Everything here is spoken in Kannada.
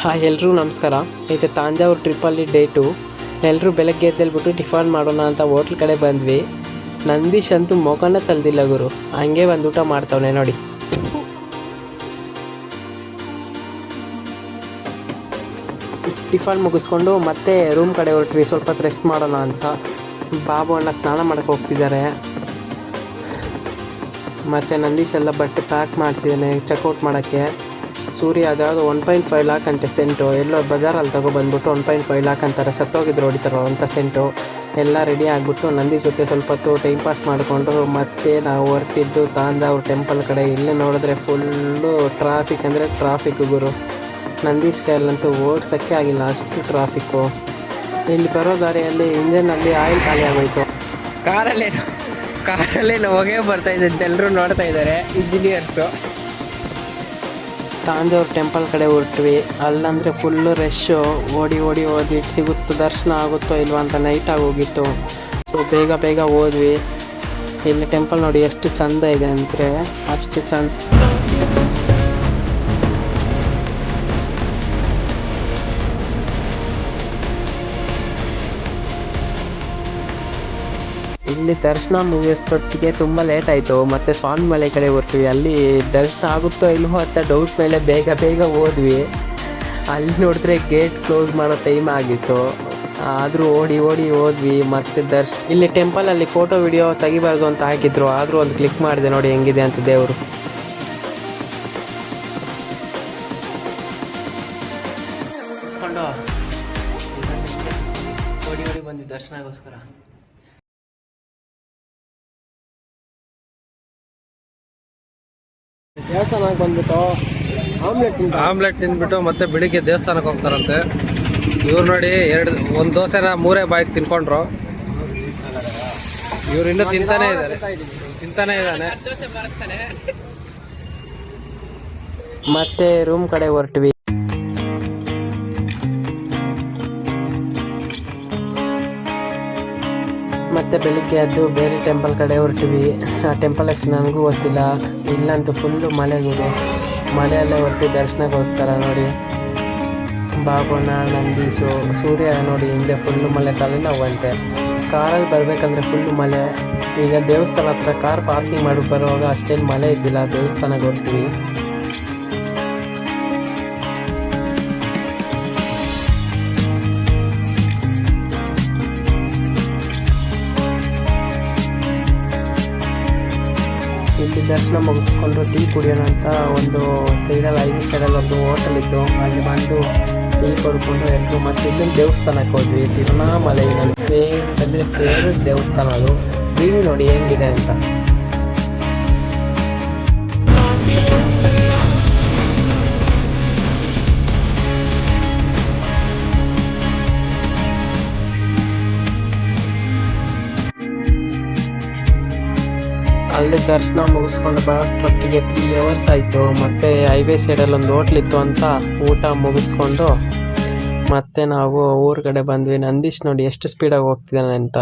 ಹಾಯ್ ಎಲ್ರಿಗೂ ನಮಸ್ಕಾರ. ಇದು ತಾಂಜಾವೂರು ಟ್ರಿಪ್ಪಲ್ಲಿ ಡೇ 2. ಎಲ್ಲರೂ ಬೆಳಗ್ಗೆ ಎದ್ದೇಳ್ಬಿಟ್ಟು ಟಿಫನ್ ಮಾಡೋಣ ಅಂತ ಹೋಟ್ಲ್ ಕಡೆ ಬಂದ್ವಿ. ನಂದೀಶ್ ಅಂತೂ ಮೊಗನ ತಲ್ದಿಲ್ಲ ಗುರು, ಹಂಗೆ ಒಂದು ಊಟ ಮಾಡ್ತವನೆ ನೋಡಿ. ಟಿಫನ್ ಮುಗಿಸ್ಕೊಂಡು ಮತ್ತೆ ರೂಮ್ ಕಡೆ ಹೊರಟ್ವಿ, ಸ್ವಲ್ಪ ಹೊತ್ತು ರೆಸ್ಟ್ ಮಾಡೋಣ ಅಂತ. ಬಾಬು ಅಣ್ಣ ಸ್ನಾನ ಮಾಡೋಕ್ಕೆ ಹೋಗ್ತಿದ್ದಾರೆ. ಮತ್ತು ನಂದೀಶ್ ಎಲ್ಲ ಬಟ್ಟೆ ಪ್ಯಾಕ್ ಮಾಡ್ತಿದ್ದಾನೆ ಚೆಕ್ಔಟ್ ಮಾಡೋಕ್ಕೆ. ಸೂರ್ಯ ಅದ್ಯಾವುದು 1.5 ಲಾಕ್ ಅಂತೆ ಸೆಂಟು, ಎಲ್ಲೋ ಬಜಾರಲ್ಲಿ ತಗೊಬಂದ್ಬಿಟ್ಟು 1.5 ಲಾಕ್ ಅಂತಾರೆ, ಸತ್ತೋಗಿದ್ರು ಹೊಡಿತಾರೋ ಅಂಥ ಸೆಂಟು. ಎಲ್ಲ ರೆಡಿ ಆಗಿಬಿಟ್ಟು ನಂದಿ ಜೊತೆ ಸ್ವಲ್ಪ ಹೊತ್ತು ಟೈಮ್ ಪಾಸ್ ಮಾಡಿಕೊಂಡು ಮತ್ತೆ ನಾವು ಹೊರಟಿದ್ದು ತಾಂಜಾವೂರು ಟೆಂಪಲ್ ಕಡೆ. ಇಲ್ಲೇ ನೋಡಿದ್ರೆ ಫುಲ್ಲು ಟ್ರಾಫಿಕ್ ಅಂದರೆ ಟ್ರಾಫಿಕ್ಕು ಗುರು. ನಂದೀಶ್ ಕೈಯಲ್ಲಂತೂ ಓಡ್ಸೋಕ್ಕೆ ಆಗಿಲ್ಲ, ಅಷ್ಟು ಟ್ರಾಫಿಕ್ಕು. ಇಲ್ಲಿ ಬರೋ ದಾರಿಯಲ್ಲಿ ಇಂಜನಲ್ಲಿ ಆಯಿಲ್ ಖಾಲಿ ಆಗೋಯ್ತು. ಕಾರಲ್ಲೇನು ಹೊಗೆ ಬರ್ತಾಯಿದೆ ಅಂತ ಎಲ್ಲರೂ ನೋಡ್ತಾ ಇದ್ದಾರೆ ಇಂಜಿನಿಯರ್ಸು. ತಾಂಜಾವೂರು ಟೆಂಪಲ್ ಕಡೆ ಹೊರಟ್ವಿ. ಅಲ್ಲಂದರೆ ಫುಲ್ಲು ರಶ್ಶು. ಓಡಿ ಸಿಗುತ್ತೋ ದರ್ಶನ ಆಗುತ್ತೋ ಇಲ್ವ ಅಂತ ನೈಟ್ ಆಗೋಗಿತ್ತು. ಸೊ ಬೇಗ ಹೋದ್ವಿ. ಇಲ್ಲಿ ಟೆಂಪಲ್ ನೋಡಿ ಎಷ್ಟು ಚಂದ ಇದೆ ಅಂದರೆ ಅಷ್ಟು ಚಂದ. ಇಲ್ಲಿ ದರ್ಶನ ಮುಗಿಸೋಟ್ಟಿಗೆ ತುಂಬ ಲೇಟ್ ಆಯಿತು. ಮತ್ತು ಸ್ವಾಮಿ ಮಲೆ ಕಡೆ ಹೊರ್ತೀವಿ. ಅಲ್ಲಿ ದರ್ಶನ ಆಗುತ್ತೋ ಇಲ್ವೋ ಅಂತ ಡೌಟ್ ಮೇಲೆ ಬೇಗ ಹೋದ್ವಿ. ಅಲ್ಲಿ ನೋಡಿದ್ರೆ ಗೇಟ್ ಕ್ಲೋಸ್ ಮಾಡೋ ಟೈಮ್ ಆಗಿತ್ತು. ಆದರೂ ಓಡಿ ಹೋದ್ವಿ. ಮತ್ತು ಇಲ್ಲಿ ಟೆಂಪಲಲ್ಲಿ ಫೋಟೋ ವಿಡಿಯೋ ತೆಗಿಬಾರ್ದು ಅಂತ ಹಾಕಿದ್ರು, ಆದರೂ ಒಂದು ಕ್ಲಿಕ್ ಮಾಡಿದೆ ನೋಡಿ ಹೆಂಗಿದೆ ಅಂತ ದೇವರು. ಓಡಿ ಬಂದ್ವಿ ದರ್ಶನಗೋಸ್ಕರ. ದೇವಸ್ಥಾನಕ್ಕೆ ಬಂದ್ಬಿಟ್ಟು ಆಮ್ಲೆಟ್ ತಿಂದ್ಬಿಟ್ಟು ಮತ್ತೆ ಬೆಳಿಗ್ಗೆ ದೇವಸ್ಥಾನಕ್ಕೆ ಹೋಗ್ತಾರಂತೆ. ಇವ್ರು ನೋಡಿ ಒಂದು ದೋಸೆನ 3 ಬಾಯಿಗೆ ತಿನ್ಕೊಂಡ್ರು. ಇವ್ರು ಇನ್ನೂ ತಿಂತಾನೆ ಇದ್ದಾನೆ. ಮತ್ತೆ ರೂಮ್ ಕಡೆ ಹೊರಟ್ವಿ. ಮತ್ತು ಬೆಳಿಗ್ಗೆ ಎದ್ದು ಬೇರೆ ಟೆಂಪಲ್ ಕಡೆ ಹೊರಟ್ವಿ. ಆ ಟೆಂಪಲ್ ಹೆಸರು ನನಗೂ ಗೊತ್ತಿಲ್ಲ. ಇಲ್ಲಂತೂ ಫುಲ್ಲು ಮಳೆ ಗುರು, ಮಳೆಯಲ್ಲೇ ಹೊರಟು ದರ್ಶನಕ್ಕೋಸ್ಕರ ನೋಡಿ. ಬಾಬಣ್ಣ ನಂದೀಶು ಸೂರ್ಯ ನೋಡಿ ಹಿಂದೆ ಫುಲ್ಲು ಮಳೆ, ತಲೆನೋವಂತೆ. ಕಾರಲ್ಲಿ ಬರಬೇಕಂದ್ರೆ ಫುಲ್ಲು ಮಳೆ. ಈಗ ದೇವಸ್ಥಾನ ಹತ್ರ ಕಾರ್ ಪಾರ್ಕಿಂಗ್ ಮಾಡಿ ಬರುವಾಗ ಅಷ್ಟೇನು ಮಳೆ ಇದ್ದಿಲ್ಲ. ದೇವಸ್ಥಾನಕ್ಕೆ ಹೊರಟ್ವಿ. ಇಲ್ಲಿ ದರ್ಶನ ಮುಗಿಸ್ಕೊಂಡು ಟೀ ಕುಡಿಯೋಣ ಅಂತ ಒಂದು ಹೈವೇ ಸೈಡಲ್ಲಿ ಒಂದು ಹೋಟೆಲ್ ಇತ್ತು. ಅಲ್ಲಿ ಬಂದು ಟೀ ಕೊಡ್ಕೊಂಡು ಎಲ್ಲರೂ ಮತ್ತೆ ಇಲ್ಲಿಂದ ದೇವಸ್ಥಾನಕ್ಕೆ ಹೋದ್ವಿ. ತಿರುವಣ್ಣಾಮಲೈ ನನ್ನ ಫೇವ್ರೆಟ್ ದೇವಸ್ಥಾನ. ಅದು ನೀವು ನೋಡಿ ಹೆಂಗಿದೆ ಅಂತ. ಅಲ್ಲಿ ದರ್ಶನ ಮುಗಿಸ್ಕೊಂಡು ಬರೋಷ್ಟೊತ್ತಿಗೆ 3 hours ಆಯಿತು. ಮತ್ತು ಹೈವೇ ಸೈಡಲ್ಲಿ ಒಂದು ಹೋಟ್ಲಿತ್ತು ಅಂತ ಊಟ ಮುಗಿಸ್ಕೊಂಡು ಮತ್ತೆ ನಾವು ಊರ ಕಡೆ ಬಂದ್ವಿ. ನಂದೀಶ್ ನೋಡಿ ಎಷ್ಟು ಸ್ಪೀಡಾಗಿ ಹೋಗ್ತಿದ್ದಾನೆ ಅಂತ.